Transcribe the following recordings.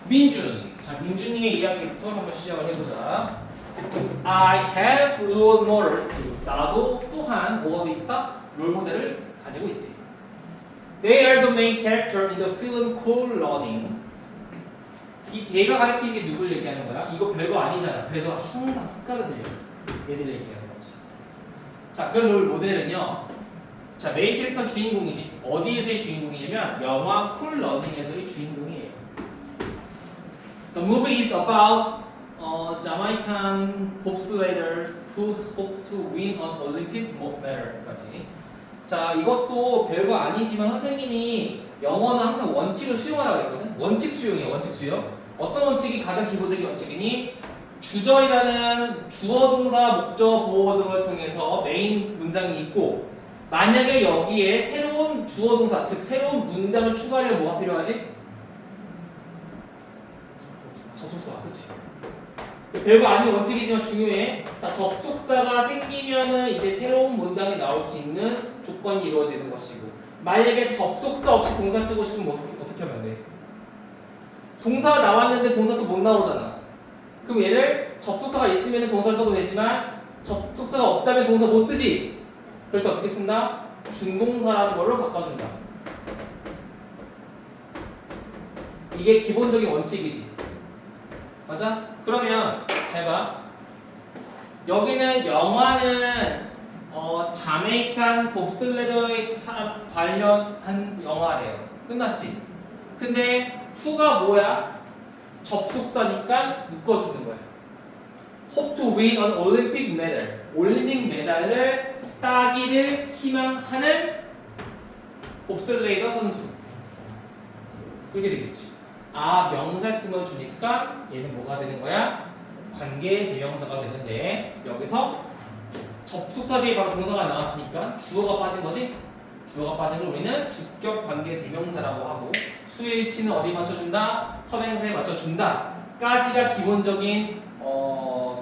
민준. 자, 민준이의 이야기부터 한번 시작을 해보자. I have role models too. 나도 또한 뭐가 있다? 롤모델을 가지고 있대. They are the main character in the film Cool Runnings. 이 걔가 가리키는 게 누굴 얘기하는 거야? 이거 별거 아니잖아. 그래도 항상 습관을 들려. 얘들 얘기하는 거지. 자, 그 롤 모델은요. 자, 메인 캐릭터 주인공이지. 어디에서의 주인공이냐면 영화 쿨 러닝에서의 주인공이에요. The movie is about Jamaican bobsledders who hope to win an Olympic medal까지. 자, 이것도 별거 아니지만 선생님이 영어는 항상 원칙을 수용하라고 했거든. 원칙 수용이에요. 원칙 수용. 어떤 원칙이 가장 기본적인 원칙이니? 주절이라는 주어, 동사, 목적, 보호 등을 통해서 메인 문장이 있고, 만약에 여기에 새로운 주어, 동사, 즉 새로운 문장을 추가하려면 뭐가 필요하지? 접속사, 그치? 별거 아닌 원칙이지만 중요해. 자, 접속사가 생기면은 이제 새로운 문장이 나올 수 있는 조건이 이루어지는 것이고, 만약에 접속사 없이 동사 쓰고 싶으면 어떻게 하면 돼? 동사가 나왔는데 동사도 못 나오잖아. 그럼 얘를 접속사가 있으면 동사를 써도 되지만 접속사가 없다면 동사 못 쓰지. 그럴 때 어떻게 쓴다? 준동사라는 걸로 바꿔준다. 이게 기본적인 원칙이지. 맞아? 그러면 잘 봐. 여기는 영화는 자메이칸 봅슬레더에 관련한 영화래요. 끝났지? 근데 who가 뭐야? 접속사니까 묶어주는 거야. Hope to win an Olympic medal. 올림픽 메달을 따기를 희망하는 봅슬레이더 선수. 이렇게 되겠지. 아, 명사를 끊어주니까 얘는 뭐가 되는 거야? 관계 대명사가 되는데 여기서 접속사 뒤에 바로 동사가 나왔으니까 주어가 빠진 거지? 주어가 빠진 걸 우리는 주격 관계 대명사라고 하고 수의 위치는 어디 맞춰준다? 선행사에 맞춰준다 까지가 기본적인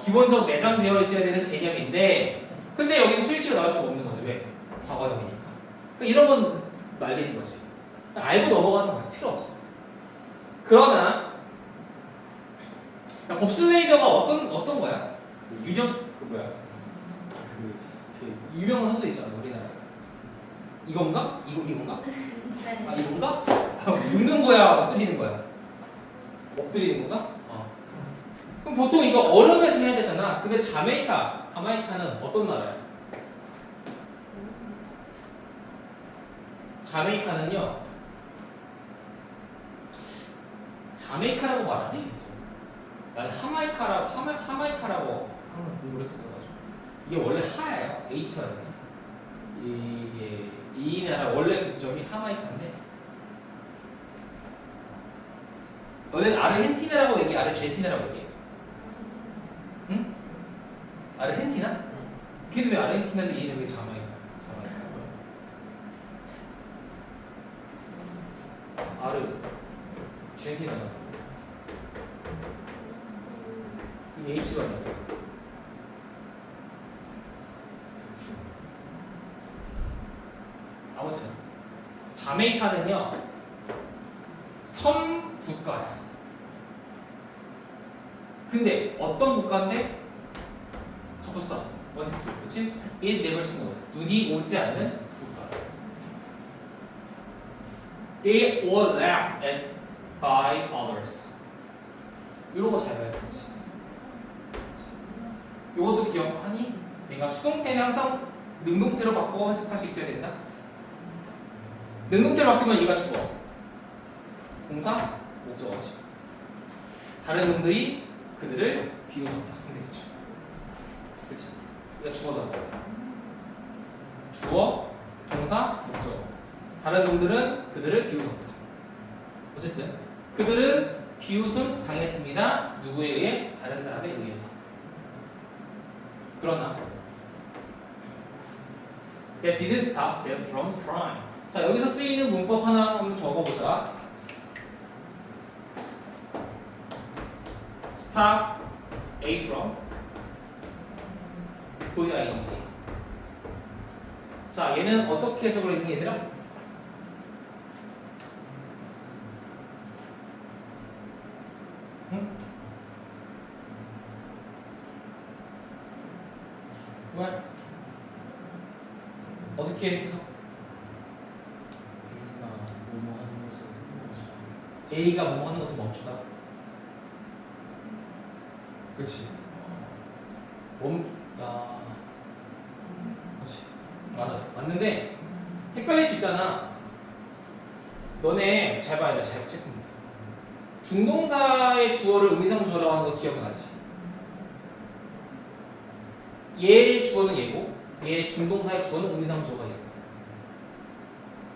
기본적 내장되어 있어야 되는 개념인데 근데 여기는 수일치가 나올 수가 없는 거죠. 왜? 과거형이니까. 그러니까 이런 건 말리는 거지. 알고 넘어가는 거야. 필요 없어. 그러나 봅슬레이더가 어떤 거야? 유명 그 뭐야? 그 유명한 선수 있잖아 우리나라에. 이건가? 이건가? 네. 아 이건가? 눕는 거야? 엎드리는 거야? 엎드리는 건가? 그럼 보통 이거 얼음에서 해야 되잖아. 근데 자메이카는 어떤 나라야? 자메이카는요. 자메이카라고 말하지? 나는 하마이카라고 항상 공부를 했었어가지고 이게 원래 하예요. H가 되네. 이게 이 나라 원래 국적이 하마이카인데 너는 아르헨티나라고 얘기해? 아르헨티나라고 얘기해? 응? 아르헨티나? 걔는 왜 아르헨티나인데 얘는 왜 자메이카야? 아르헨티나잖아. 이 H가 뭐야? 아무튼 자메이카는요 섬 국가야. 근데 어떤 국가인데? 접속사 원칙수 그치? It never snows. 눈이 오지 않는 국가. They all laughed at by others. 이런 거 잘 봐야 되지. 이것도 기억하니? 내가 수동태는 항상 능동태로 바꾸고 해석할 수 있어야 된다. 능동태로 바꾸면 얘가 주어. 동사, 목적어지. 다른 놈들이 그들을 비웃었다. 되겠죠. 그치? 이거 주어잖아. 주어, 동사, 목적어. 다른 놈들은 그들을 비웃었다. 어쨌든 그들은 비웃음 당했습니다. 누구에 의해? 다른 사람에 의해서. 그러나 That didn't stop them from trying. 자, 여기서 쓰이는 문법 하나 한번 적어보자. Stop A from VING. 자, 얘는 어떻게 해석을 했니 얘들아? 응? 왜? 어떻게 해서? A가 뭐뭐 하는 것을 멈추다. 그렇지. 야, 그렇지. 맞아. 맞는데 헷갈릴 수 있잖아. 너네 잘 봐야 돼. 잘 체크해. 중동사의 주어를 의미상주어라고 하는 거 기억나지? 얘의 주어는 얘고 얘 중동사의 주어는 의미상주어가 있어.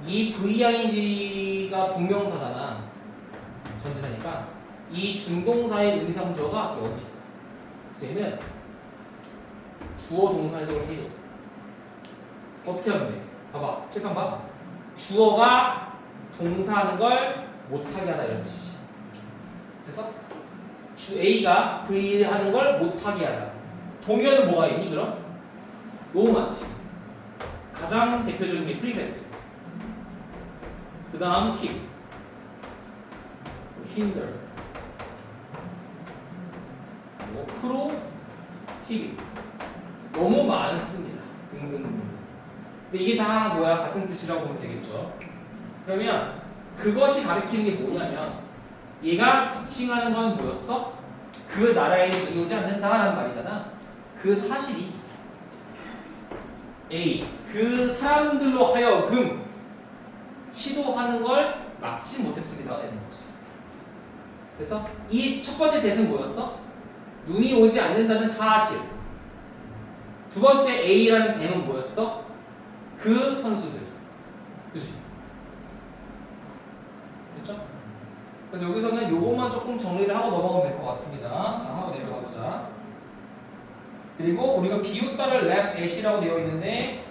이 VING가 동명사잖아. 전치사니까 이 중동사의 의미상주어가 여기 있어. 그래서 얘는 주어 동사 해석을 해줘. 어떻게 하면 돼? 봐봐. 체크 한번 봐. 주어가 동사하는 걸 못하게 하다 이런 뜻이지. 그래서 A가 V 하는 걸 못하게 하다. 동의어는 뭐가 있니 그럼? 너무 많지. 가장 대표적인 게 prevent. 그 다음 keep, hinder, prohibit. 너무 많습니다. 등등등. 근데 이게 다 뭐야? 같은 뜻이라고 보면 되겠죠. 그러면 그것이 가리키는 게 뭐냐면 얘가 지칭하는 건 뭐였어? 그 나라에는 이루어지지 않는다라는 말이잖아. 그 사실이 A, 그 사람들로 하여금 시도하는 걸 막지 못했습니다가 되는 거지. 그래서 이 첫 번째 대은 뭐였어? 눈이 오지 않는다는 사실. 두 번째 A라는 대는 뭐였어? 그 선수들. 그치? 됐죠? 그래서 여기서는 요것만 조금 정리를 하고 넘어가면 될 것 같습니다. 자, 하고 내려가보자. 그리고 우리가 비웃다를 left at이라고 되어 있는데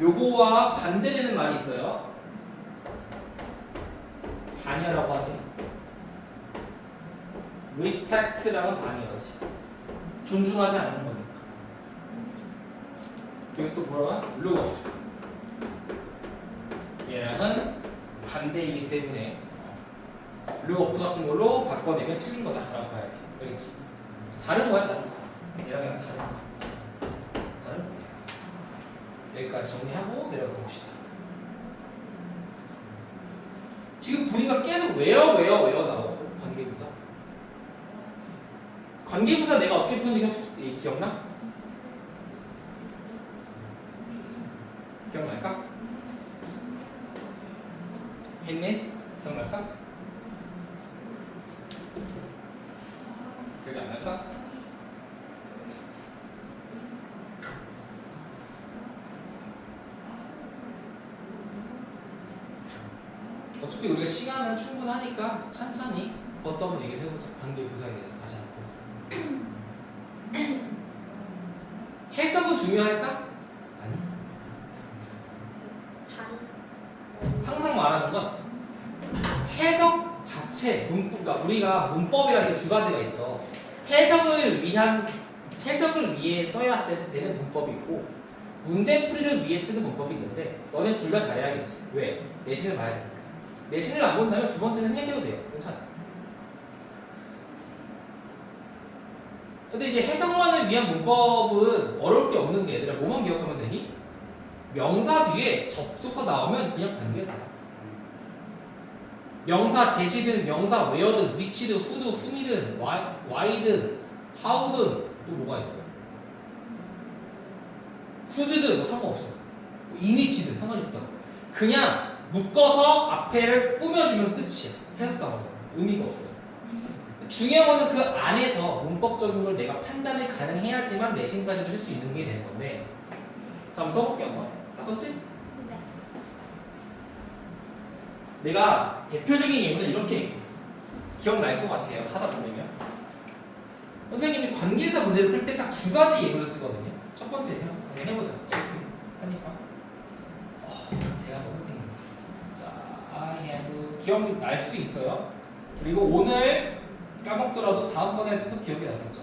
요거와 반대되는 말이 있어요. 반여라고 하지. respect랑은 반여하지. 존중하지 않는 거니까. 이거 또 뭐라고? look. 얘랑은 반대이기 때문에 look 같은 걸로 바꿔내면 틀린 거다라고 봐야 돼. 알겠지? 다른 거야, 다른 거. 얘랑 다른 거. 다른 거. 여기까지 정리하고 내려가 봅시다. 지금 보니까 계속 where 나오고 관계부사. 관계부사 내가 어떻게 푸는지 기억나? 기억날까? 했네스 기억날까? 기억이 안 날까? 어차피 우리가 시간은 충분하니까 천천히 그것도 한번 얘기를 해보자. 관계부사에 대해서 다시 한번 보겠습니다. 해석은 중요할까? 아니. 항상 말하는 건 해석 자체, 그러니까 우리가 문법이라는 게 두 가지가 있어. 해석을 위해 써야 되는 문법이 있고 문제풀이를 위해 쓰는 문법이 있는데 너네 둘 다 잘해야겠지. 왜? 내신을 봐야 되니까. 내신을 안 본다면 두 번째는 생략해도 돼요. 괜찮아. 근데 이제 해석만을 위한 문법은 어려울 게 없는 게 얘들아 뭐만 기억하면 되니? 명사 뒤에 접속사 나오면 그냥 관계사야. 명사 대시든 명사 where든 which든 who든 whom이든 why든 how든 또 뭐가 있어요? who's든 뭐 상관없어. in위치든 상관이 없다. 그냥 묶어서 앞에를 꾸며주면 끝이야. 해석사는 의미가 없어요. 중요한 거는 그 안에서 문법적인 걸 내가 판단이 가능해야지만 내신까지도 쓸 수 있는 게 되는 건데. 자, 한번 써볼게 한번. 다 썼지? 네. 내가 대표적인 예문을 이렇게 기억날 것 같아요. 하다 보면 선생님이 관계사 문제를 풀 때 딱 두 가지 예문을 쓰거든요. 첫 번째 그냥 해보자. 하니까 걔가 너무 땡겨. 자, I have 기억이 날 수도 있어요. 그리고 오늘 까먹더라도 다음번에 할 때도 기억이 나겠죠.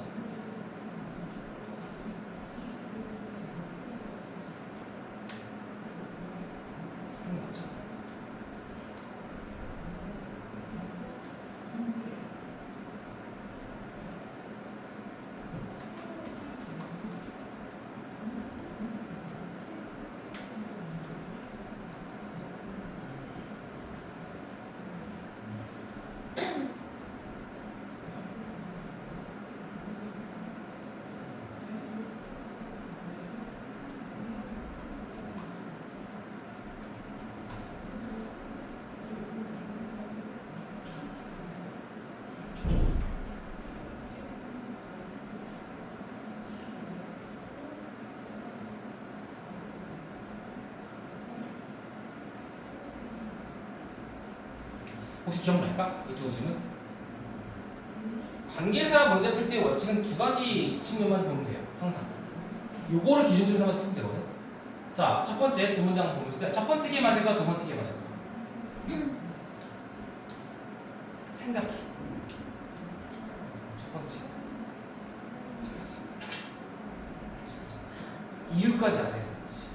혹시 기억날까? 이 두 질문? 관계사 문제 풀 때 원칙은 두 가지 측면만 보면 돼요. 항상. 요거를 기준점 삼아서 풀면 되거든. 자, 첫 번째 두 문장 보면 첫 번째 게 맞을까? 두 번째 게 맞을까? 생각해. 첫 번째. 이유까지 알아야 되는 거지.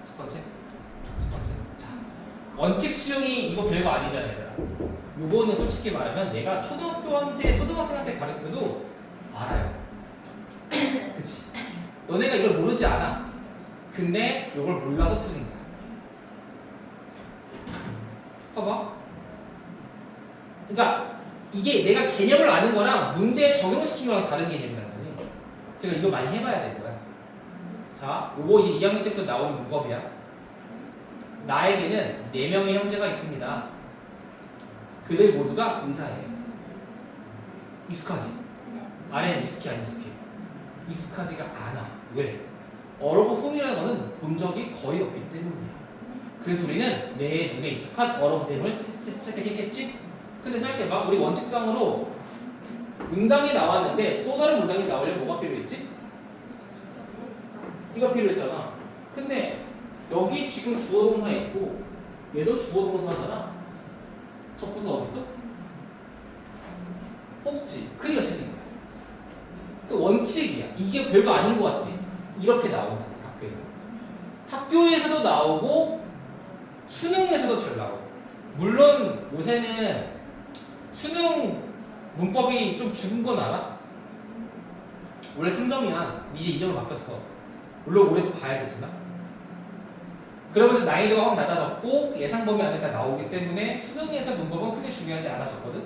첫 번째. 자, 원칙 수용이 이거 별거 아니잖아요, 얘들아. 요거는 솔직히 말하면 내가 초등학생한테 가르쳐도 알아요. 그치? 너네가 이걸 모르지 않아. 근데 이걸 몰라서 틀린 거야. 봐봐. 그러니까 이게 내가 개념을 아는 거랑 문제에 적용시킨 거랑 다른 개념이라는 거지. 그러니까 이거 많이 해봐야 되는 거야. 자, 요거 이제 2학년 때부터 나오는 문법이야. 나에게는 4명의 형제가 있습니다. 그들 모두가 의사예요. 익숙하지? 아래는 익숙해 안 익숙해? 익숙하지가 않아. 왜? 어로브 훔이라는 거는 본 적이 거의 없기 때문이야. 그래서 우리는 내 눈에 익숙한 어로브 댐을 채택했겠지? 근데 생각해봐. 우리 원칙상으로 문장이 나왔는데 또 다른 문장이 나오려면 뭐가 필요했지? 이거 필요했잖아. 근데 여기 지금 주어 동사 있고 얘도 주어 동사잖아. 접부사 어딨어? 없지. 그러니까 틀린 거야. 그 원칙이야. 이게 별거 아닌 것 같지? 이렇게 나온다니까 학교에서. 학교에서도 나오고 수능에서도 잘 나오고. 물론 요새는 수능 문법이 좀 죽은 건 알아? 원래 3점이야. 이제 2점으로 바뀌었어. 물론 올해 또 봐야 되지만. 그러면서 난이도가 확 낮아졌고 예상 범위 안에 다 나오기 때문에 수능에서 문법은 크게 중요하지 않아졌거든.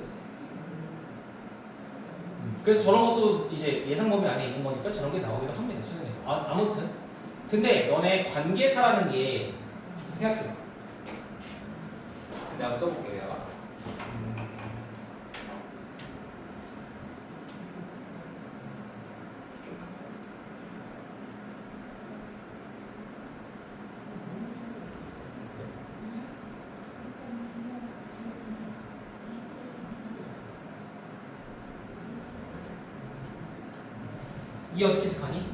그래서 저런 것도 이제 예상 범위 안에 있는 거니까 저런 게 나오기도 합니다. 수능에서. 아무튼 근데 너네 관계사라는 게 생각해봐. 내가 한번 써볼게요. 이 어떻게 해석하니?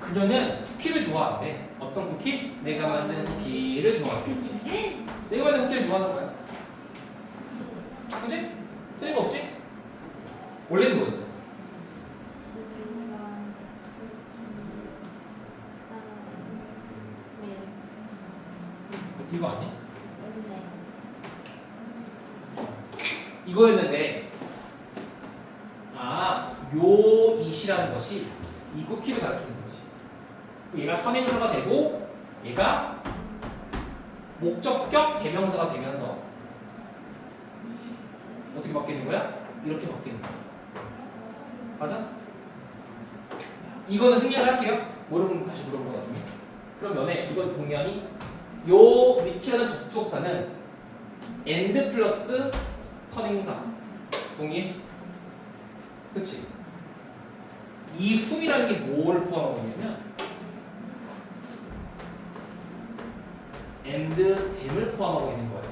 그녀는 쿠키를 좋아하는데 어떤 쿠키? 내가 만든 쿠키를 좋아하겠지. 내가 만든 쿠키를 좋아하는 거야. 그치? 틀림없지? 원래는 뭐였어? 이거 아니야? 이거였는데 요 이시라는 것이 이 쿠키를 가리키는 거지. 얘가 선행사가 되고 얘가 목적격 대명사가 되면서 어떻게 바뀌는 거야? 이렇게 바뀌는 거야. 맞아? 이거는 생략을 할게요. 모르면 다시 물어보고 나중에. 그럼 너네 이건 동의하니? 요 위치라는 접속사는 and 플러스 선행사. 동의해? 그치? 이 whom이라는 게 뭘 포함하고 있냐면 and them을 포함하고 있는 거예요.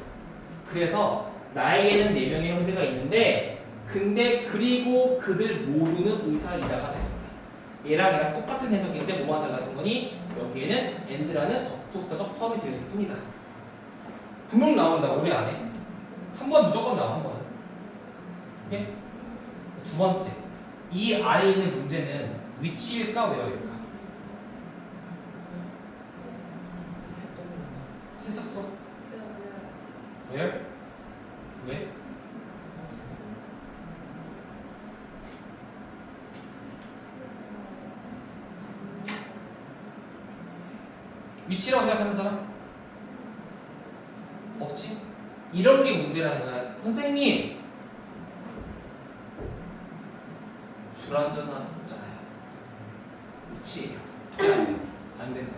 그래서 나에게는 4명의 형제가 있는데 근데 그리고 그들 모두는 의사이다가 되는 거야. 얘랑 얘랑 똑같은 해석인데 뭐만 달라진 거니? 여기에는 and라는 접속사가 포함이 되어 있을 뿐이다. 분명 나온다. 우리 안에 한 번 무조건 나와. 한 번은. 오케이? 두 번째, 이 아래에 있는 문제는 위치일까 웨어일까? 했었어? 웨어? 왜? 위치라고 생각하는 사람? 없지? 이런 게 문제라는 거야. 선생님! 불완전하잖아요. 위치예요. 안 된다.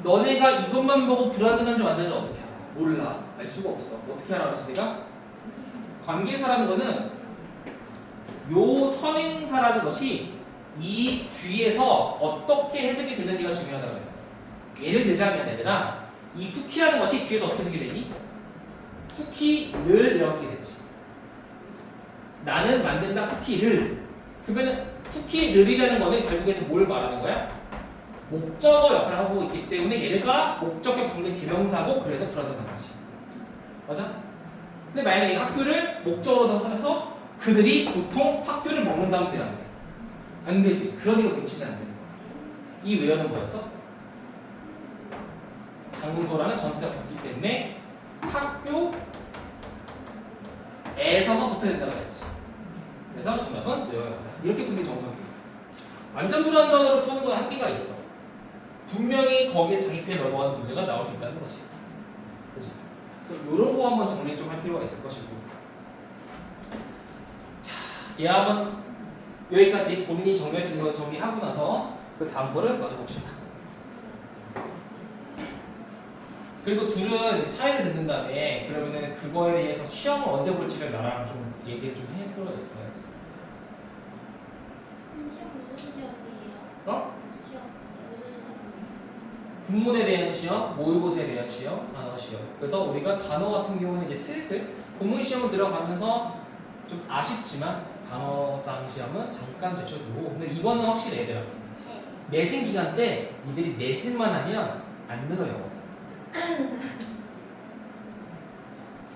너네가 이것만 보고 불완전한지 완전한지 어떻게 알아? 몰라. 알 수가 없어. 어떻게 알아? 그래서 내가 관계사라는 거는 요 선행사라는 것이 이 뒤에서 어떻게 해석이 되는지가 중요하다고 했어. 예를 들자면 얘들아, 이 쿠키라는 것이 뒤에서 어떻게 해석이 되니? 쿠키를 이라고 해석이 됐지. 나는 만든다 쿠키를. 그러면 쿠키를이라는 거는 결국에는 뭘 말하는 거야? 목적어 역할을 하고 있기 때문에 얘가 목적격 분리 대명사고 그래서 불완전한 거지. 맞아? 근데 만약에 내가 학교를 목적어로 해서 그들이 보통 학교를 먹는다면 돼야 안 돼? 안 되지. 그러니까 고치면 안 되는 거야. 이 외어는 뭐였어? 장소라는 전체가 붙기 때문에 학교에서만 붙어야 된다고 했지. 그래서 정답은 외워야 한다. 이렇게 푸는 게 정석이에요. 완전 불완전으로 푸는 건 한계가 있어. 분명히 거기에 자기표에 넘어가는 문제가 나올 수 있다는 거지. 그치? 그래서 이런 거 한번 정리 좀 할 필요가 있을 것이고. 자, 얘 한번 여기까지 본인이 정리할 수 있는 걸 정리하고 나서 그 다음 거를 마저 봅시다. 그리고 둘은 이제 사회를 듣는 다음에 그러면은 그거에 대해서 시험을 언제 볼지를 나랑 좀 얘기를 좀 해 필요가 있어요. 시험 무슨 시험이에요? 어? 시험 무슨 시험이에요? 국문에 대한 시험, 모의고사에 대한 시험, 단어 시험. 그래서 우리가 단어 같은 경우는 이제 슬슬 본문 시험을 들어가면서 좀 아쉽지만 단어장 시험은 잠깐 제쳐두고. 근데 이거는 확실히 얘들아. 내신 기간 때 니들이 내신만 하면 안 늘어요.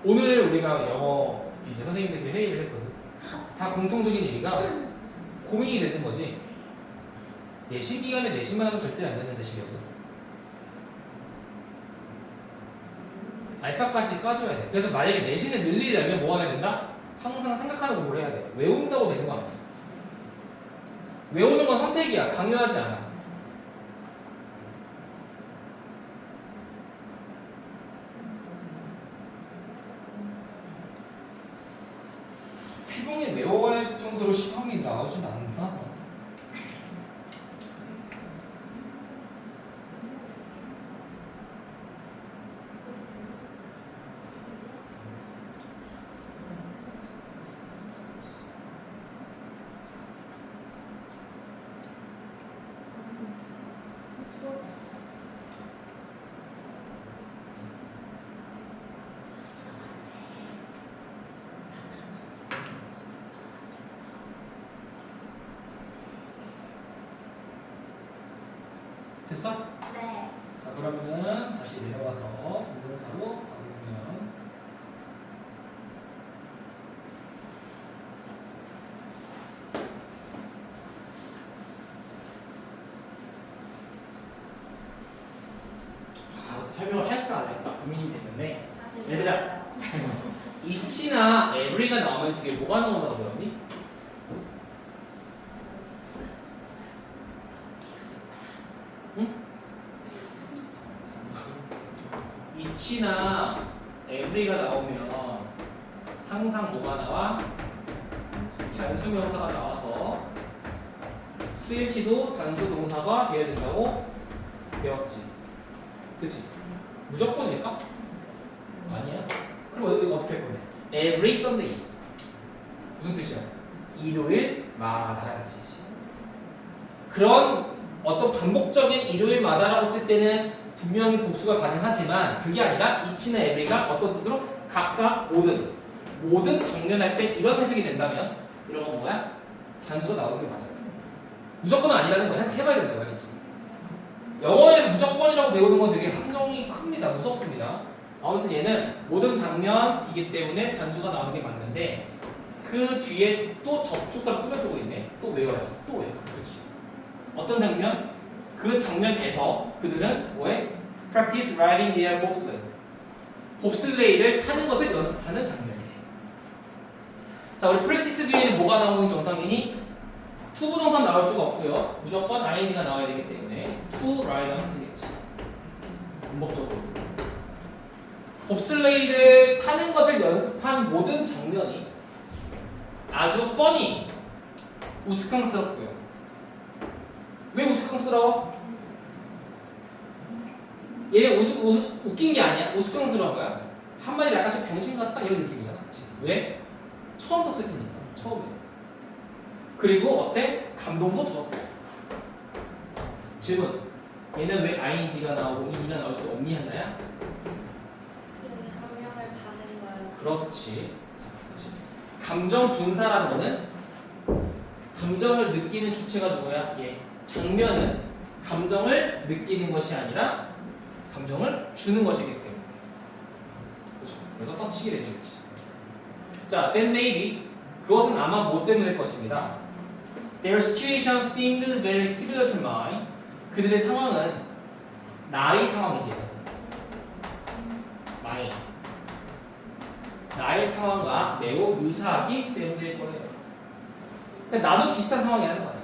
오늘 우리가 영어 이제 선생님들끼리 회의를 했거든. 다 공통적인 얘기가 고민이 되는 거지. 내신 기간에 내신만 하면 절대 안 되는데 실력은. 알파까지 까줘야 돼. 그래서 만약에 내신을 늘리려면 뭐 해야 된다? 항상 생각하는 공부를 해야 돼. 외운다고 되는 거 아니야. 외우는 건 선택이야. 강요하지 않아. 휘봉이 외워야 할 정도로 시험이 나오진 않나? 됐어? 네. 자, 그러면은 다시 내려와서 동영상으로 가보면 설명을 할까 안 할까 고민이 됐는데 얘들아 이치나 에브리가 나오면 뒤에 뭐가 나온다고 배웠니? 응? 이치나 에브리가 나오면 항상 뭐가 나와? 단수명사가 나와서 수일치도 단수 동사가 돼야 된다고 배웠지. 그치? 무조건일까? 아니야. 그럼 이거 어떻게 할 거냐? Every Sundays. 무슨 뜻이야? 일요일마다라는 뜻이지. 그런 어떤 반복적인 일요일마다라고 쓸 때는 분명히 복수가 가능하지만 그게 아니라 each나 every가 어떤 뜻으로? 각각 모든 정면할 때 이런 해석이 된다면 이런 건 뭐야? 단수가 나오는 게 맞아요. 무조건은 아니라는 거 해석해봐야 된다고 알겠지? 영어에서 무조건이라고 배우는 건 되게 함정이 큽니다. 무섭습니다. 아무튼 얘는 모든 장면이기 때문에 단수가 나오는 게 맞는데 그 뒤에 또 접속사를 꾸며주고 있네. 또 외워요. 또 외워. 그렇지. 어떤 장면? 그 장면에서 그들은 뭐해? Practice riding their bobsled. 봅슬레이를 타는 것을 연습하는 장면이에요. 자, 우리 practice 뒤에는 뭐가 나오는 정상이니? to 부동사 나올 수가 없고요. 무조건 ing가 나와야 되기 때문에 to ride 하면 되겠지. 문법적으로. 봅슬레이를 타는 것을 연습한 모든 장면이 아주 funny, 우스꽝스럽고요. 왜 우스꽝스러워? 얘는 웃긴 게 아니야. 우스꽝스러운 거야. 한마디로 약간 좀 병신 같다 이런 느낌이잖아. 그치? 왜? 처음 탔을 테니까. 처음에. 그리고 어때? 감동도 주었고. 질문. 얘는 왜 ing가 나오고 ed가 나올 수 없니 했나요? 그 감명을 받은 거예요. 그렇지. 감정 분사라는 거는 감정을 느끼는 주체가 누구야? 얘. 장면은 감정을 느끼는 것이 아니라 감정을 주는 것이기 때문에. 그렇죠. 그래서 터치게 되는 거지. 자, then maybe 그것은 아마 뭐 때문일 것입니다. Their situation seemed very similar to mine. 그들의 상황은 나의 상황이지. mine. 나의 상황과 매우 유사하기 때문일 거예요. 그러니까 나도 비슷한 상황이라는 거야.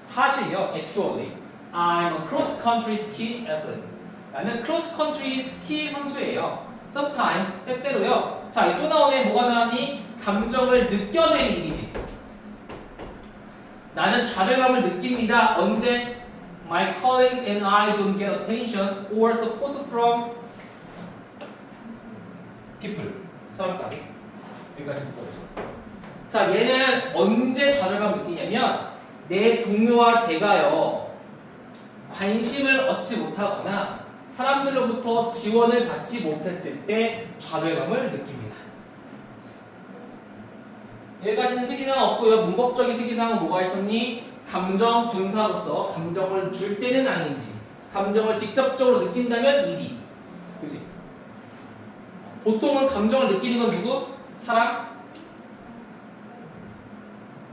사실요, actually, I'm a cross-country ski athlete. 나는 cross-country 스키 선수예요. Sometimes, 때때로요. 자, 또 나오네. 뭐가 나오니? 감정을 느껴서의 얘기지. 나는 좌절감을 느낍니다. 언제? My colleagues and I don't get attention or support from people. 사람까지. 여기까지 묶어보죠. 자, 얘는 언제 좌절감 느끼냐면 내 동료와 제가요 관심을 얻지 못하거나 사람들로부터 지원을 받지 못했을 때 좌절감을 느낍니다. 여기까지는 특이사항 없고요. 문법적인 특이사항은 뭐가 있었니? 감정 분사로서 감정을 줄 때는 아닌지, 감정을 직접적으로 느낀다면 이디. 그지? 보통은 감정을 느끼는 건 누구? 사람?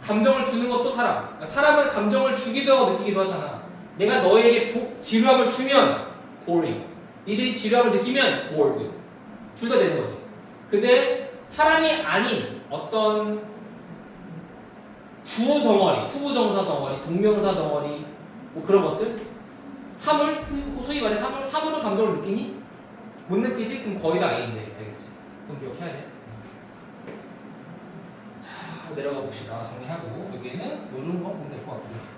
감정을 주는 것도 사람. 그러니까 사람은 감정을 주기도 하고 느끼기도 하잖아. 내가 너에게 지루함을 주면 boring. 니들이 지루함을 느끼면 bored. 둘 다 되는 거지. 근데 사람이 아닌 어떤 주어 덩어리, 투부정사 덩어리, 동명사 덩어리, 뭐 그런 것들, 사물, 소위 말해 사물은 감정을 느끼니? 못 느끼지? 그럼 거의 다 A인지 되겠지. 그럼 기억해야 돼. 자, 내려가 봅시다. 정리하고 여기에는 요 정도만 보면 될 것 같고요.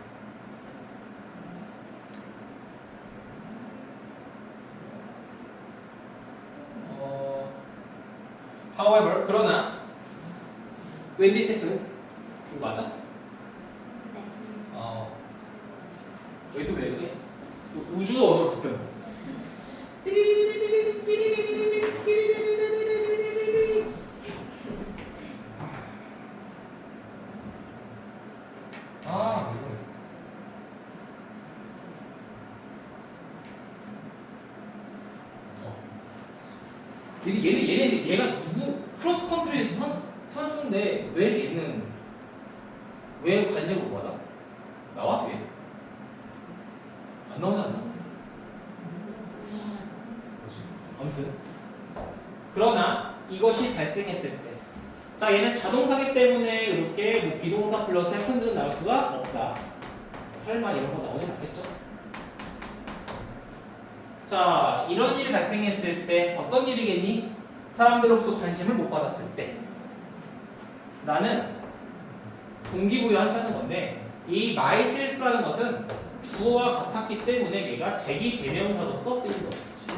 However, 그러나 when this happens, 이거 맞아? 네. 여기도 왜 그래? 우주 언어로 바뀌었네. 아, 이거. 얘가 누구? 크로스 컨트리 선수인데 왜 얘는 왜 관심을 못 받아? 나와 왜? 안 나오지 않나? 그렇지. 아무튼 그러나 이것이 발생했을 때, 자 얘는 자동사기 때문에 이렇게 뭐 비동사 플러스 happened는 나올 수가 없다. 설마 이런 거 나오진 않겠죠? 자 이런 일이 발생했을 때 어떤 일이겠니? 사람들로부터 관심을 못 받았을 때 나는 동기부여한다는 건데 이 myself라는 것은 주어와 같았기 때문에 얘가 제기 대명사로서 쓰인 것이지.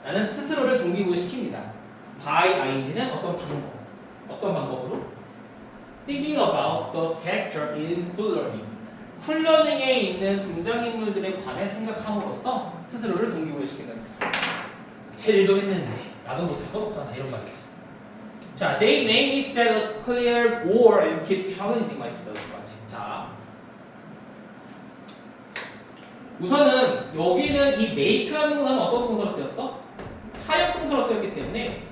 나는 스스로를 동기부여시킵니다. by ing는 어떤 방법으로? Thinking about the character in cool learnings. 쿨 러닝에 있는 등장인물들에 관해 생각함으로써 스스로를 동기부여시킨다. 쟤들도 했는데 나도 못할 건 없잖아 이런 말이지. 자, they made me set a clear goal and keep challenging myself까지. 자, 우선은 여기는 이 make라는 동사는 어떤 동사로 쓰였어? 사역 동사로 쓰였기 때문에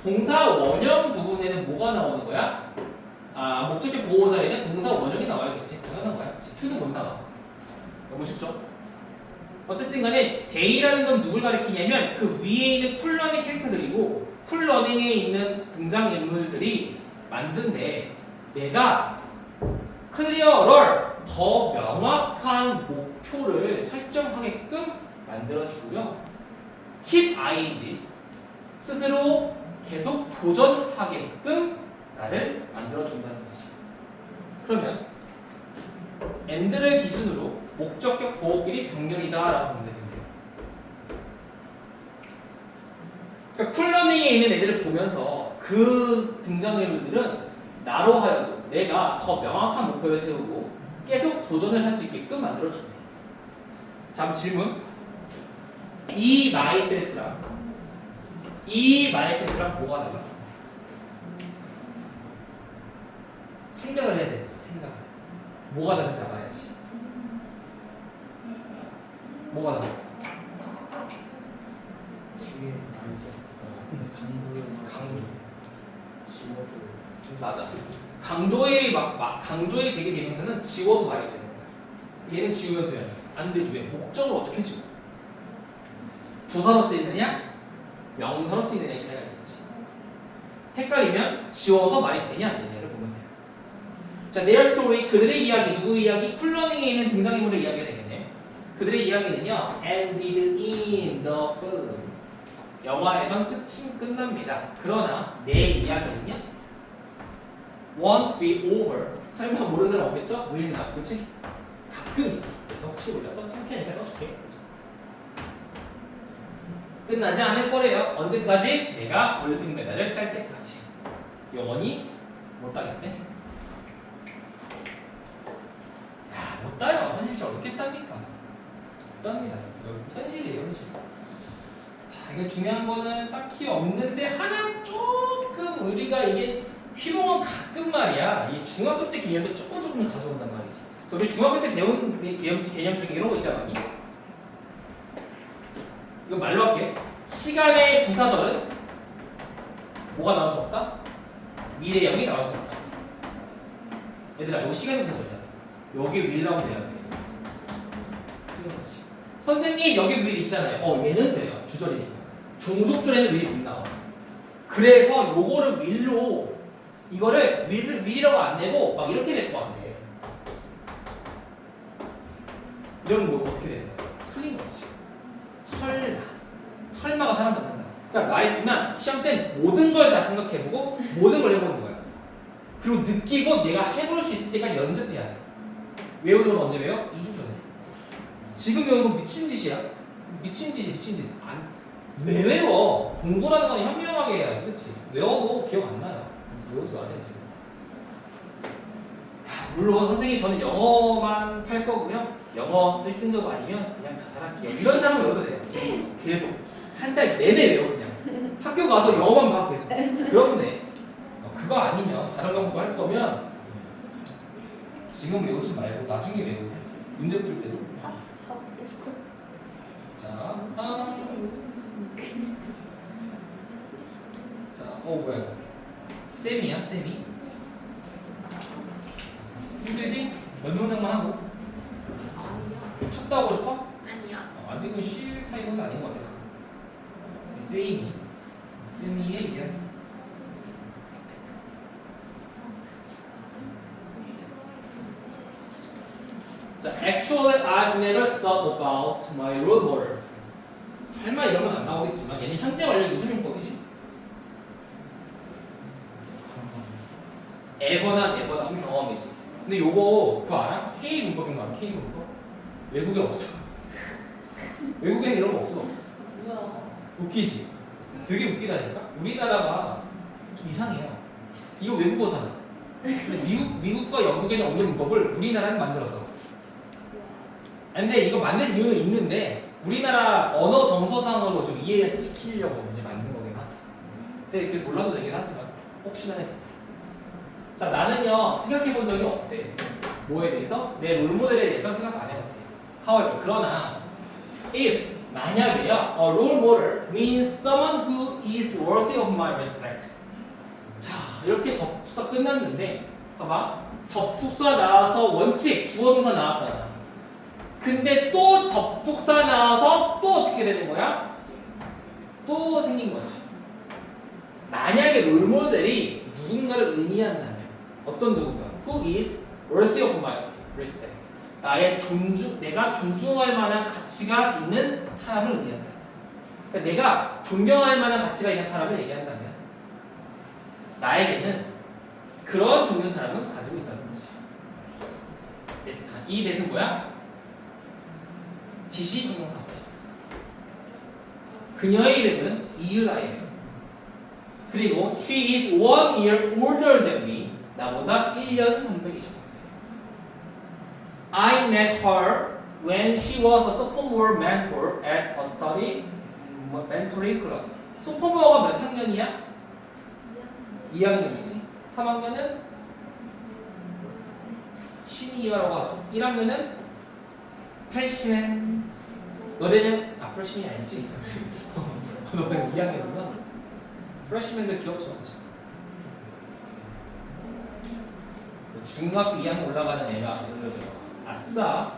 동사 원형 부분에는 뭐가 나오는 거야? 아, 목적격 보호자에는 동사 원형이 나와야겠지. 당연한 거야. 그치? to는 못 나와. 너무 쉽죠? 어쨌든 간에 day라는 건 누굴 가리키냐면 그 위에 있는 쿨러닝 캐릭터들이고 쿨러닝에 있는 등장인물들이 만든데 내가 클리어럴 더 명확한 목표를 설정하게끔 만들어주고요. keep ing 스스로 계속 도전하게끔 나를 만들어준다는 거지. 그러면 and를 기준으로 목적격 보호끼리 병렬이다 라고 보면 되는데요. 그러니까 쿨러닝에 있는 애들을 보면서 그 등장인물들은 나로 하여금 내가 더 명확한 목표를 세우고 계속 도전을 할 수 있게끔 만들어준대. 다음 질문. 이 myself랑 뭐가 달라? 생각을 해야 돼. 생각을. 뭐가 다른지 알아야지. 뭐가 달라? 뒤에 강조. 지워도 맞아. 강조의 제기 대명사는 지워도 말이 되는 거야. 얘는 지우면 돼요. 안 되지. 왜? 목적을 어떻게 지워? 부사로 쓰이느냐? 명사로 쓰이느냐의 차이가 있겠지. 헷갈리면 지워서 말이 되냐 안 되냐를 보면 돼요. 자, their story, 그들의 이야기, 누구의 이야기? 쿨러닝에 있는 등장인물의 이야기가 되겠네. 그들의 이야기는요, ended in the film. 영화에선 끝납니다. 그러나 내 이야기는요, won't be over. 설마 모르는 사람 없겠죠? will not, 그치? 가끔 있어. 그래서 혹시 몰라서 창피하니까 써줄게. 끝나지 않을 거래요. 언제까지? 내가 올림픽 메달을 딸 때까지. 영원히 못 따겠네. 야, 못 따요. 현실적으로 어떻게 땁니까? 못 땁니다. 현실이에요, 현실. 자, 이게 중요한 거는 딱히 없는데 하나 조금 우리가 이게 희롱은 가끔 말이야. 이 중학교 때 개념도 조금 가져온단 말이지. 그래서 우리 중학교 때 배운 개념 중에 이런 거 있잖아. 이거 말로 할게. 시간의 부사절은 뭐가 나올 수 없다? 미래형이 나올 수 없다. 얘들아, 이거 시간의 부사절이야. 여기 will 나오면 돼야 돼. 선생님, 여기 will 있잖아요. 얘는 돼요. 주절이니까. 종속절에는 will이 못 나와. 그래서 요거를 will로, 이거를 will이라고 안 내고 막 이렇게 낼 거 같아. 이러면 뭐 어떻게 되는 거야? 틀린 거지. 설마가 사람 잡는다. 그러니까 말했지만 시험 땐 모든 걸 다 생각해보고 모든 걸 해보는 거야. 그리고 느끼고 내가 해볼 수 있을 때까지 연습해야 돼. 외우는 건 언제 외워? 2주 전에. 지금 외우는 건 미친 짓이야. 미친 짓. 왜 외워? 공부라는 건 현명하게 해야지, 그치? 외워도 기억 안 나요. 외우지 마세요, 지금. 물론 선생님 저는 영어만 팔 거고요. 영어 1등급 아니면 그냥 자살할게요. 이런 사람 외워도 돼요. 지금 계속 한 달 내내 외워 그냥. 학교 가서 영어만 봐 계속. 그러면 돼. 그거 아니면 다른 과목도 할 거면 지금 외우지 말고 나중에 외우고 문제 풀 때도. 자, 뭐야 이거? 쌤이야, 쌤이. 힘들지? 몇 문장만 하고. 쳤다 하고 싶어? 아니야. 아직은 쉴 타임은 아닌 것 같아서. 쌤이의 이야기. 자, actually I've never thought about my role model. 설마 이런 건 안 나오겠지만 얘는 현재 완료 무슨 용법이지? ever나 never 나오는 경험이지. 근데 요거 그거 알아? K 문법인 거 알아? K 문법? 외국에 없어. 외국에는 이런 거 없어. 뭐야? 웃기지? 되게 웃기다니까? 우리나라가 좀 이상해요. 이거 외국어잖아. 근데 미국과 영국에는 없는 문법을 우리나라는 만들었어. 근데 이거 만든 이유는 있는데 우리나라 언어 정서상으로 좀 이해시키려고 이제 만든 거긴 하지. 근데 그 몰라도 되긴 하지만 혹시나 해서. 자, 나는요 생각해 본 적이 없대. 뭐에 대해서? 내 롤모델에 대해서 생각 안 해봤대. However, 그러나 if 만약에요, a role model means someone who is worthy of my respect. 자, 이렇게 접속사 끝났는데 봐봐. 접속사 나와서 원칙 주어동사 나왔잖아. 근데 또 접속사 나와서 또 어떻게 되는 거야? 또 생긴 거지. 만약에 롤모델이 누군가를 의미한다면 어떤 누군가? Who is worthy of my respect? 나의 내가 존중할 만한 가치가 있는 사람을 의미한다. 그러니까 내가 존경할 만한 가치가 있는 사람을 얘기한다면 나에게는 그런 종류의 사람은 가지고 있다는 거지. 이 넷은 뭐야? 지시 형용사지. 그녀의 이름은 이유라예요. 그리고 she is 1 year older than me. 나보다 1년 선배이죠. I met her when she was a sophomore mentor at a study mentoring club. 소포모어가 몇 학년이야? 2학년이지. 3학년은 시니어라고 하죠. 1학년은 프레시맨. 너네는 프레시맨이 아니지? 너는 2학년이구나. 프레시맨도 귀엽죠, 맞죠? 중학교 2학년 올라가는 애가 예를 들어 아싸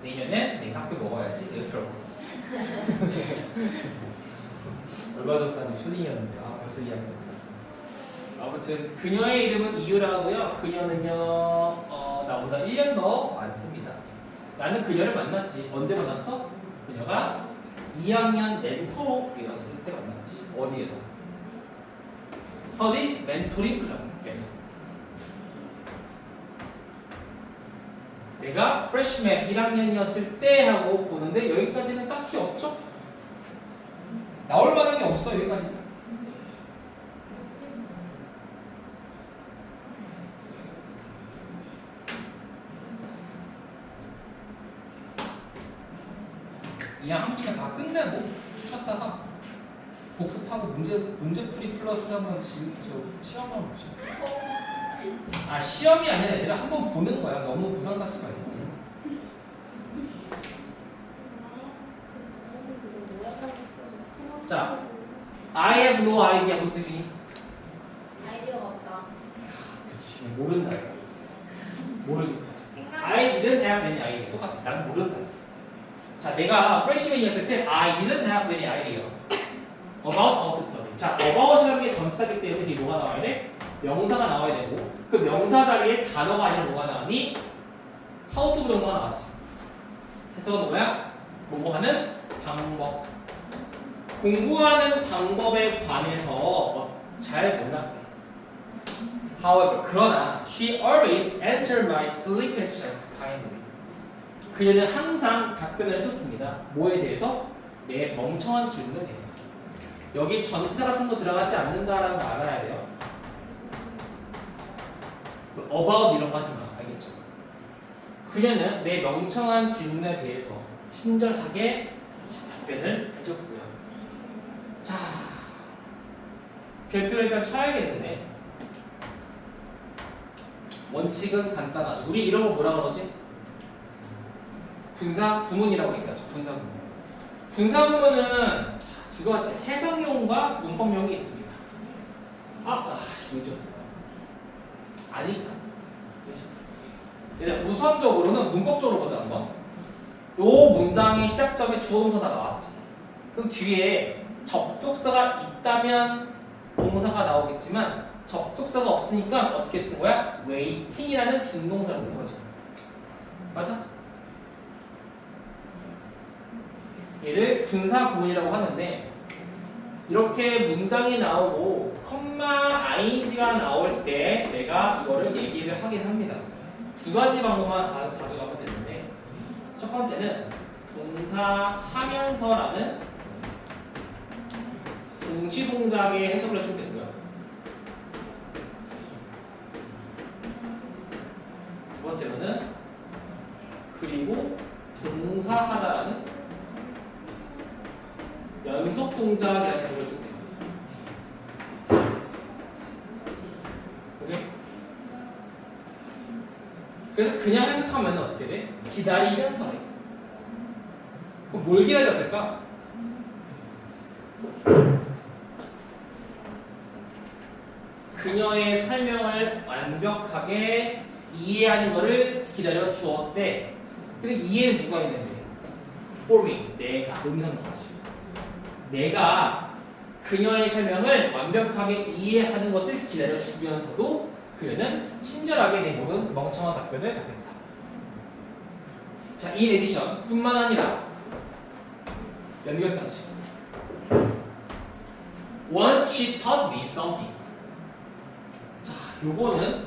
내년엔 내가 학교 먹어야지 이러더라고. 얼마 전까지 초딩이었는데 벌써 2학년. 아무튼 그녀의 이름은 이유라고요. 그녀는요 나보다 1년 더 많습니다. 나는 그녀를 만났지. 언제 만났어? 그녀가 2학년 멘토로 되었을 때 만났지. 어디에서? 스터디 멘토링 클럽에서. 내가 프레시맨 1학년이었을 때 하고 보는데 여기까지는 딱히 없죠? 나올 만한 게 없어 여기까지는. 그냥 한 끼면 다 끝내고 주셨다가 복습하고 문제풀이 플러스 한번 시험만 보죠. 시험이 아니라 얘들아 한번 보는 거야. 너무 부담 갖지 말고. 자, I have no idea 무슨 뜻이니? 아이디어가 없다. 그렇지 모른다. I didn't have any idea. 똑같아. 난 모른다. 자, 내가 프레시맨이었을 때 I didn't have any idea about how to study. 자, about이라는 게 전치사기 때문에 뒤에 뭐가 나와야 돼? 명사가 나와야 되고 그 명사 자리에 단어가 아니라 뭐가 나오니? how to 부정사가 나왔지. 해석은 뭐야? 뭐뭐 하는 방법. 공부하는 방법에 관해서 잘 몰랐대. However, 그러나 she always answered my silly questions kindly. 그녀는 항상 답변을 해줬습니다. 뭐에 대해서? 내 멍청한 질문에 대해서. 여기 전치사 같은 거 들어가지 않는다라는 거 알아야 돼요. about 이런 거 하지 마. 알겠죠? 그녀는 내 멍청한 질문에 대해서 친절하게 답변을 해줬고요. 자, 별표를 일단 쳐야겠는데 원칙은 간단하죠. 우리 이런 거 뭐라 그러지? 분사 구문이라고 얘기하죠. 분사 구문. 분사 구문은 두 가지 해석용과 문법용이 있습니다. 문제였어. 아니까. 그렇죠? 일단 우선적으로는 문법적으로 보자 한번. 요 문장의 시작점에 주어 동사가 나왔지. 그럼 뒤에 접속사가 있다면 동사가 나오겠지만 접속사가 없으니까 어떻게 쓴 거야? waiting이라는 준동사를 쓴 거죠. 맞아? 얘를 분사 구문이라고 하는데 이렇게 문장이 나오고 컴마 ing가 나올 때 내가 이거를 얘기를 하긴 합니다. 두 가지 방법만 가져가면 되는데 첫 번째는 동사하면서라는 동시동작의 해석을 해주면 되고요. 두 번째로는 그리고 동사하다라는 연속 동작이라는 해석을 해주면 돼요. 오케이? 그래서 그냥 해석하면 어떻게 돼? 기다리면서 해. 그럼 뭘 기다렸을까? 그녀의 설명을 완벽하게 이해하는 것을 기다려 주었대. 근데 이해는 누가 했는데? For me, 내가 음성주어지. 내가 그녀의 설명을 완벽하게 이해하는 것을 기다려 주면서도 그녀는 친절하게 내 모든 멍청한 답변을 답했다. 자, in addition 뿐만 아니라 연결사지. Once she taught me something. 자, 요거는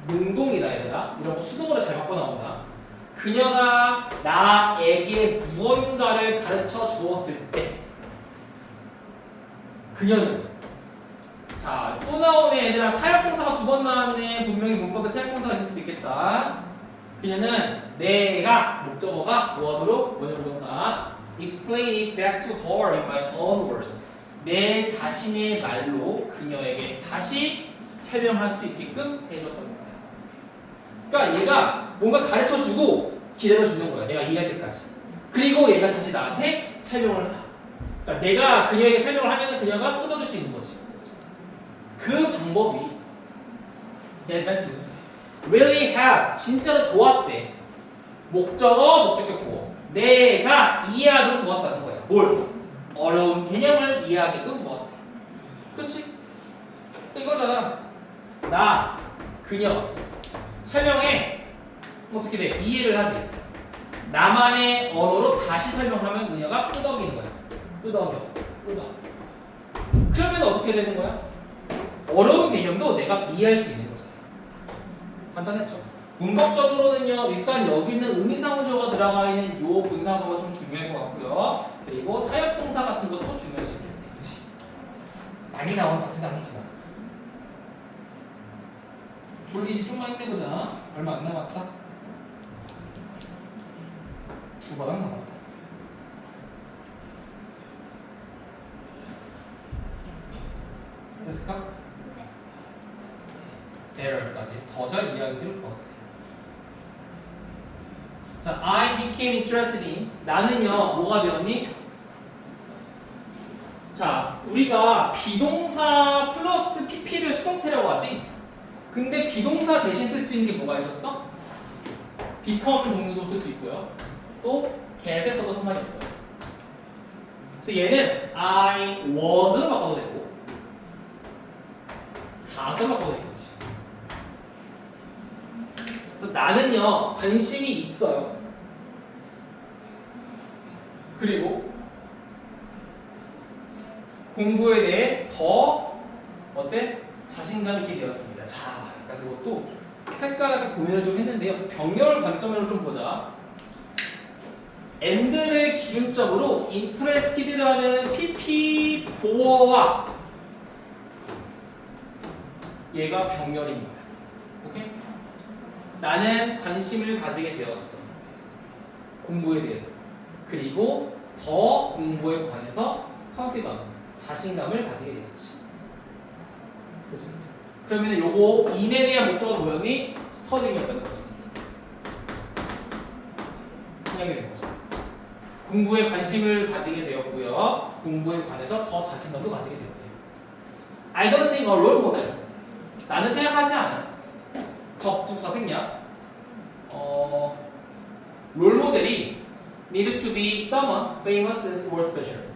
능동이다 얘들아. 이런 거 수동으로 잘 바꿔 나온다. 그녀가 나에게 무언가를 가르쳐 주었을 때 그녀는 자, 또 나오네. 얘들아, 사역동사가 2번 나왔네. 분명히 문법에 사역동사가 있을 수도 있겠다. 그녀는 내가 목적어가 뭐하도록 원형부정사 explain it back to her in my own words. 내 자신의 말로 그녀에게 다시 설명할 수 있게끔 해줬던 거야. 그러니까 얘가 뭔가 가르쳐주고 기다려주는 거야. 내가 이해할 때까지. 그리고 얘가 다시 나한테 설명을 해. 그러니까 내가 그녀에게 설명을 하면 그녀가 끊어줄 수 있는 거지. 그 방법이 that really help 진짜로 도왔대. 목적어, 목적격보. 내가 이해하도록 도왔다는 거야. 뭘? 어려운 개념을 이해하게끔 도왔대. 그렇지? 또 이거잖아. 나, 그녀 설명해. 어떻게 돼? 이해를 하지. 나만의 언어로 다시 설명하면 그녀가 끄덕이는 거야. 끄덕여. 그러면 어떻게 되는 거야? 어려운 개념도 내가 이해할 수 있는 거지. 간단했죠? 문법적으로는요, 일단 여기 있는 의미상조가 들어가 있는 요 분사구가 좀 중요할 것 같고요. 그리고 사역동사 같은 것도 중요할 수 있겠네. 그치? 많이 나오는 같은 게 아니지만. 졸리지 좀만 힘내보자. 얼마 안 남았다. 2바닥 남았다. 됐을까? error까지 더 잘 이야기를 더. 자, I became interested in. 나는요, 뭐가 되었니? 자, 우리가 비동사 플러스 PP를 수동태라고 하지. 근데 비동사 대신 쓸 수 있는 게 뭐가 있었어? become 종류도 쓸 수 있고요. 또 get을 써도 상관이 없어요. 그래서 얘는 I was로 바꿔도 되고 got으로 바꿔도 되겠지. 그래서 나는요, 관심이 있어요. 그리고 공부에 대해 더 어때? 자신감 있게 되었습니다. 자, 일단 이것도 색깔하게 고민을 좀 했는데요. 병렬 관점으로 좀 보자. and를 기준적으로 interested라는 PP 보어와 얘가 병렬인 거야. 오케이? 나는 관심을 가지게 되었어. 공부에 대해서. 그리고 더 공부에 관해서 confident, 자신감을 가지게 되었지. 그치? 그러면 요거 in에 대한 목적은 뭐였니? studying이었다는 거지. 생각이 된 거죠. 공부에 관심을 가지게 되었고요. 공부에 관해서 더 자신감도 가지게 되었대요. I don't think a role model. 나는 생각하지 않아. 접속사 생략. 롤모델이 need to be someone famous or special.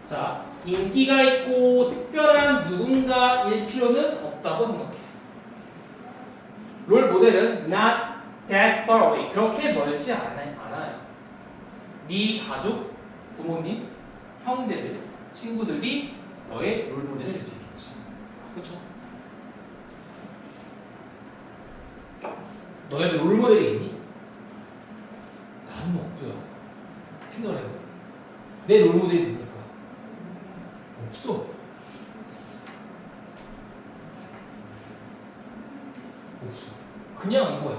자, 인기가 있고 특별한 누군가일 필요는 없다고 생각해. 롤모델은 not that far away. 그렇게 멀지 않아요. 네 가족, 부모님, 형제들, 친구들이 너의 롤모델이 될 수 있겠지. 그렇죠? 너네들 롤모델이 있니? 나는 없고요. 생각을 해봐. 내 롤모델이 누굴까? 없어. 없어. 그냥 이거야.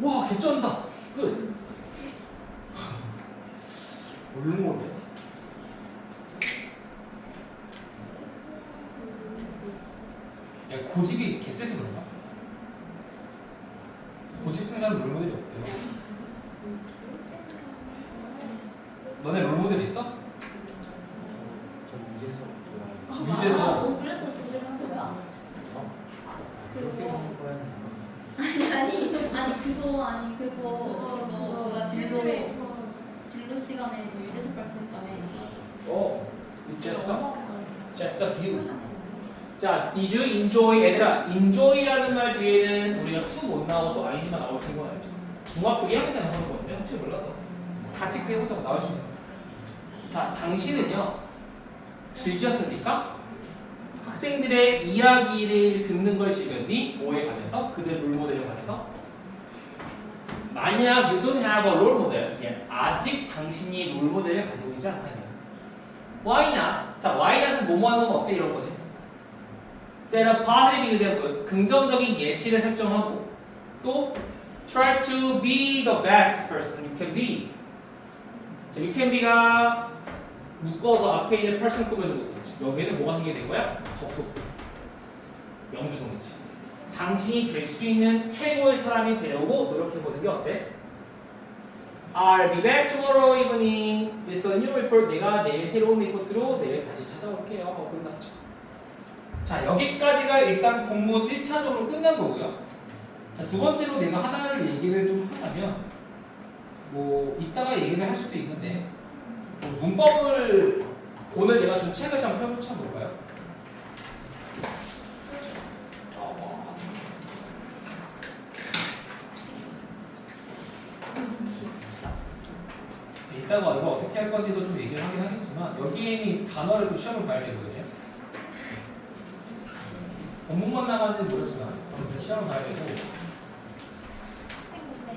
와, 개쩐다. 끝. 롤모델. 야, 고집이 개쎄서 그런가? 고집 쓴 사람 롤모델이 없대요. 너네 롤모델 있어? 저 유재석 좋아해요. 유재석. 너 그래서 그게 산 거야? 그렇게 그거 먹을 거야는 그거 너가 진로 시간에 너 유재석 발표했다며. Just you. 자, did you enjoy? 얘들아, enjoy라는 말 뒤에는 우리가 to 못 나오고 또 ing만 나올 수 있는 거 알죠? 중학교 1학년 때 나오는 건데 혹시 몰라서 다 체크해보자고 나올 수 있는 거. 자, 당신은요 즐겼습니까? 학생들의 이야기를 듣는 걸 즐겼니? 뭐에 관해서? 그들 롤모델에 관해서? 만약 you don't have a role model, 아직 당신이 롤모델을 가지고 있지 않다면 why not? 자, why not은 뭐뭐 하는 건 어때? 이런 거지. set a positive example, 긍정적인 예시를 설정하고 또 try to be the best person you can be. 자, you can be가 묶어서 앞에 있는 person 꾸며주고 있지. 여기에는 뭐가 생기게 된 거야? 접속사. 명주동이지. 당신이 될 수 있는 최고의 사람이 되려고 노력해보는 게 어때? I'll be back tomorrow evening with a new report. 내가 내일 새로운 리포트로 내일 다시 찾아올게요. 끝났죠. 자, 여기까지가 일단 본문 1차적으로 끝난 거고요. 자, 두 번째로 내가 하나를 얘기를 좀 하자면 뭐 이따가 얘기를 할 수도 있는데 문법을 오늘 내가 준 책을 좀 펼쳐볼까요? 이따가 이거 어떻게 할 건지도 좀 얘기를 하긴 하겠지만 여기에는 단어를 좀 시험을 봐야 되고요. 이제 본문만 나가는지는 모르지만 아무튼 시험을 봐야 되고. 근데 이거 다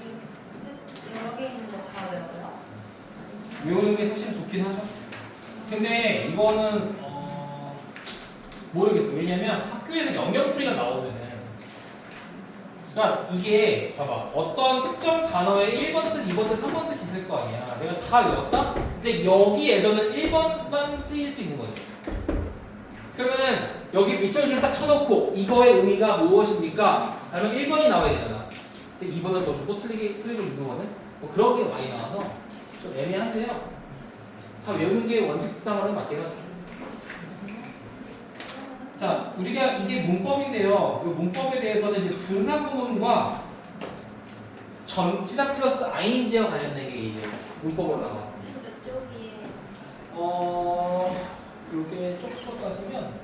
이거 여러 개 있는 거 다 외워요? 외우는 게 사실은 좋긴 하죠. 근데 이거는 모르겠어. 왜냐면 학교에서 영역풀이가 나오면은 그러니까 이게 봐봐 어떤 특정 단어에 1번 뜻, 2번 뜻, 3번 뜻이 있을 거 아니야. 내가 다 외웠다? 근데 여기에서는 1번만 쓰일 수 있는 거지. 그러면은 여기 밑줄을 딱 쳐놓고 이거의 의미가 무엇입니까? 그러면 1번이 나와야 되잖아. 근데 2번을 저주고 틀리게 누르거든? 뭐 그런 게 많이 나와서 좀 애매한데요. 다 외우는 게 원칙상으로는 맞긴 하죠. 자, 우리가 이게 문법인데요. 이 문법에 대해서는 이제 분사구문과 전치사 플러스 ing와 관련된 게 이제 문법으로 나왔습니다. 몇 쪽이에요? 이렇게 쪽수로 따지면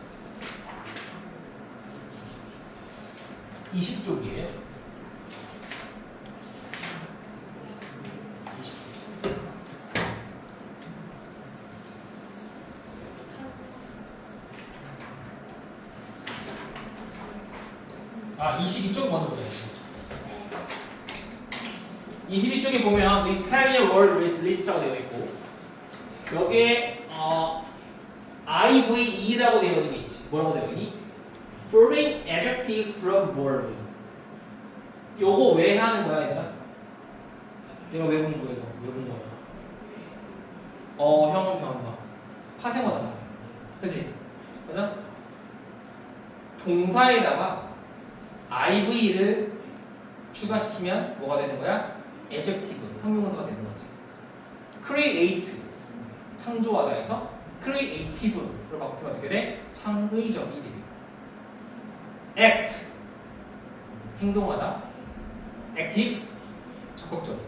20쪽이에요. 22쪽 먼저 보자. 22쪽에 보면 this Spanish word list라고 되어 있고 여기에 IVE라고 되어 있는 게 있지. 뭐라고 되어 있니? Foreign adjectives from words. 요거 왜 하는 거야, 얘들아? 얘가 왜 본 거야, 이거? 왜 본 거야? 형은 변한다. 파생어잖아. 그치? 맞아? 동사에다가 IV를 추가시키면 뭐가 되는 거야? adjective, 형용사가 되는 거지. create, 창조하다 해서 creative로 바꾸면 어떻게 돼? 창의적이 되게. act, 행동하다. active, 적극적.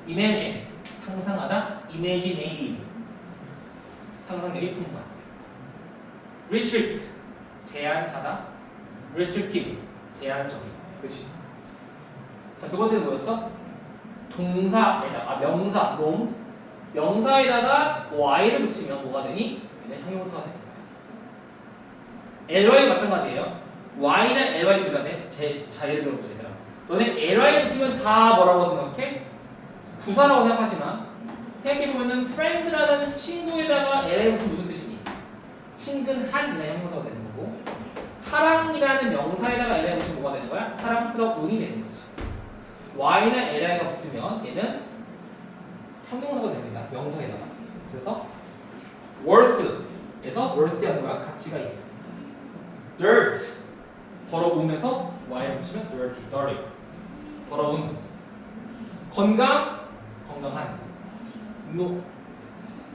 imagine, 상상하다. imaginative, 상상력이 풍부한. restrict, 제한하다. restrictive, 제한적인. 그치? 자, 두 번째는 뭐였어? 동사에다가 명사, norms. 명사에다가 y를 붙이면 뭐가 되니? 얘는 형용사가 되는 거야. ly 마찬가지예요. y는 ly 둘 다 돼. 자, 예를 들어보자, 얘들아. 너네 ly를 붙이면 다 뭐라고 생각해? 부사라고 생각하지만 생각해보면은 friend라는 친구에다가 ly 붙이면 무슨 뜻이니? 친근한이라는 형용사가 되는 거고 사랑이라는 명사에다가 ly 붙이면 뭐가 되는 거야? 사랑스러운이 되는 거지. y는 ly가 붙으면 얘는 형용사가 됩니다. 명사에다가. 그래서 worth에서 worthy한 거야. 가치가 있고. dirt 더러우면서 y를 붙이면 dirty. 더러운. 건강한.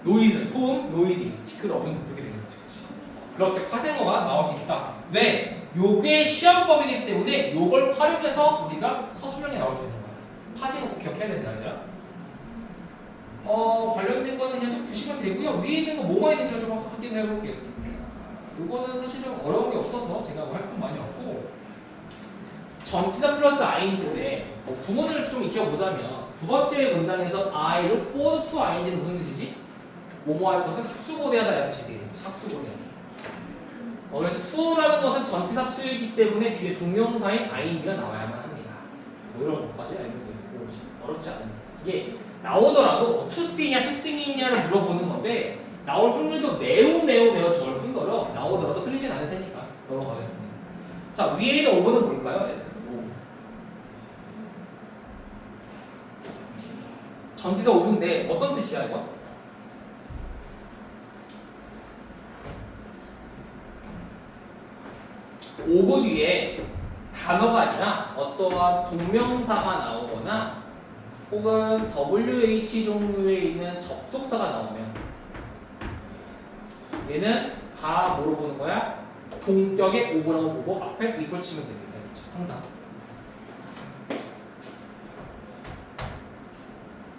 noise 소음, noisy 시끄러운 이렇게 되는 거지. 그치? 그렇게 파생어가 나올 수 있다. 왜? 요게 시험법이기 때문에 요걸 활용해서 우리가 서술형에 나올 수 있는 거야. 파생어 꼭 기억해야 된다, 얘들아. 관련된 거는 그냥 좀 보시면 되고요. 위에 있는 거 뭐가 있는지 좀 확인을 해볼게요. 요거는 사실은 어려운 게 없어서 제가 할 건 많이 없고 전치사 플러스 ing인데 구문을 좀 익혀보자면 두 번째 문장에서 I look forward to ing는 무슨 뜻이지? 뭐뭐 할 것은 학수고대하다 라는 뜻이 되겠지. 학수고대하다. 그래서 to라는 것은 전치사 to이기 때문에 뒤에 동명사인 ing가 나와야만 합니다. 뭐 이런 것까지 알면 되고 어렵지 않은 이게 나오더라도 to sing이냐 to sing이냐를 물어보는 건데 나올 확률도 매우 적을 뿐더러 나오더라도 틀리진 않을 테니까 넘어가겠습니다. 자, 위에 있는 5번은 뭘까요? 전치사 5분인데 어떤 뜻이야 이거? 오브 뒤에 단어가 아니라 어떠한 동명사가 나오거나 혹은 WH 종류에 있는 접속사가 나오면 얘는 다 뭐로 보는 거야? 동격의 오브라고 보고 앞에 이걸 치면 됩니다. 그렇죠? 항상.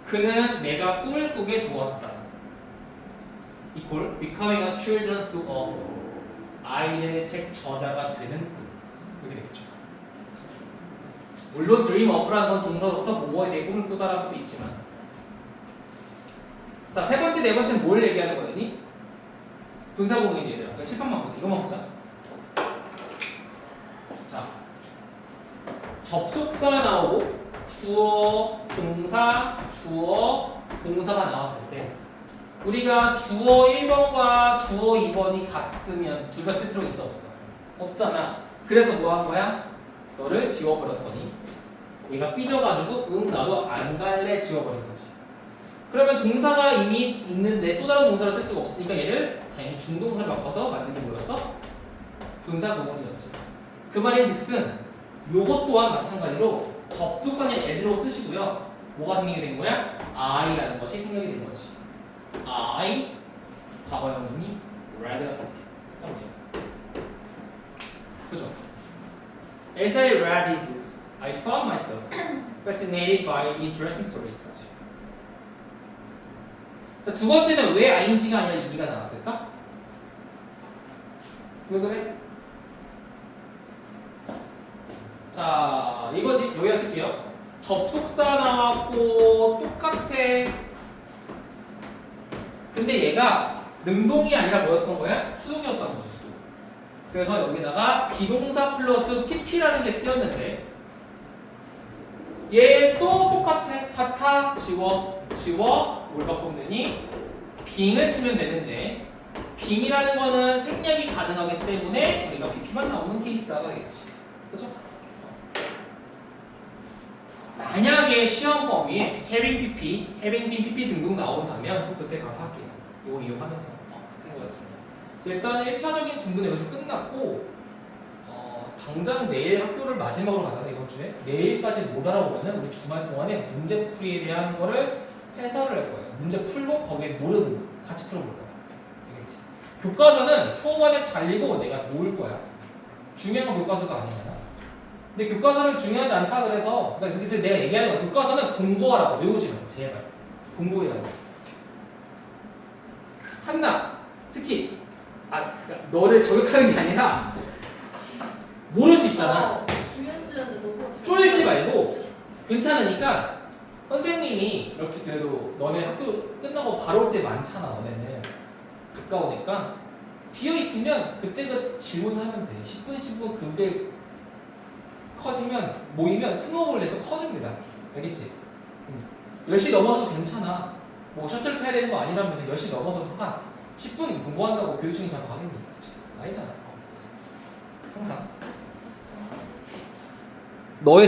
그는 내가 꿈을 꾸게 도왔다. 이퀄 becoming a children's book author. 아이들의 책 저자가 되는 꿈. 이렇게 되겠죠. 물론 dream of라는 건 동사로서 뭐뭐에 대해 꿈을 꾸다라고도 있지만 자, 세 번째, 네 번째는 뭘 얘기하는 거니? 분사구문이지 얘들아. 그러니까 칠판만 보자. 이거만 보자. 자, 접속사 나오고 주어, 동사, 주어, 동사가 나왔을 때 우리가 주어 1번과 주어 2번이 같으면 둘 다 쓸 필요가 있어 없어? 없잖아. 그래서 뭐 한 거야? 너를 지워버렸더니 얘가 삐져가지고 응 나도 안 갈래 지워버린 거지. 그러면 동사가 이미 있는데 또 다른 동사를 쓸 수가 없으니까 얘를 당연히 중동사를 바꿔서 만든 게 뭐였어? 분사구문이었지. 그 말인즉슨 요것 또한 마찬가지로 접속사는 as로 쓰시고요. 뭐가 생기게 된 거야? I라는 것이 생기게 된 거지. I 과거형이니 read 그죠? As I read these books, I found myself fascinated by interesting stories까지. 자, 두 번째는 왜 ing가 아니라 ed가 나왔을까? 왜 그래? 자, 이거지. 여기다 쓸게요. 접속사 나왔고 똑같아. 근데 얘가 능동이 아니라 뭐였던 거야? 수동이었던 거지, 수동. 그래서 여기다가 비동사 플러스 pp라는 게 쓰였는데 얘 또 같아. 지워. 뭘 바꾸느니? 빙을 쓰면 되는데 빙이라는 거는 생략이 가능하기 때문에 우리가 pp만 나오는 케이스가 되겠지. 그죠? 만약에 시험 범위에 having pp, having been pp 등등 나온다면 또 그때 가서 할게요. 이거 이용하면서 생각했습니다. 일단 1차적인 진도는 여기서 끝났고 당장 내일 학교를 마지막으로 가잖아요. 이번 주에. 내일까지 못 알아보면 우리 주말 동안에 문제풀이에 대한 거를 해설을 할 거예요. 문제 풀고 거기에 모르는 거 같이 풀어볼 거야. 알겠지? 교과서는 초반에 달리고 내가 놓을 거야. 중요한 건 교과서가 아니잖아. 근데 교과서는 중요하지 않다 그래서 그래서 내가 얘기하는 거야. 교과서는 공부하라고. 외우지 마. 제발. 공부해야 돼. 한나 특히 너를 저격하는 게 아니라 모를 수 있잖아. 김현주는 너무 쫄지 말고 괜찮으니까 선생님이 이렇게 그래도 너네 학교 끝나고 바로 올 때 많잖아. 너네는 가까우니까 비어있으면 그때 그 질문하면 돼. 10분 10분 그게 커지면 모이면 스노우볼 내서 커집니다. 알겠지? 10시 넘어서도 괜찮아. 뭐 셔틀 타야 되는 거 아니라면 10시 넘어서도 한 10분 공부한다고 교육청이 자꾸 하겠니? 아니잖아. 항상 너의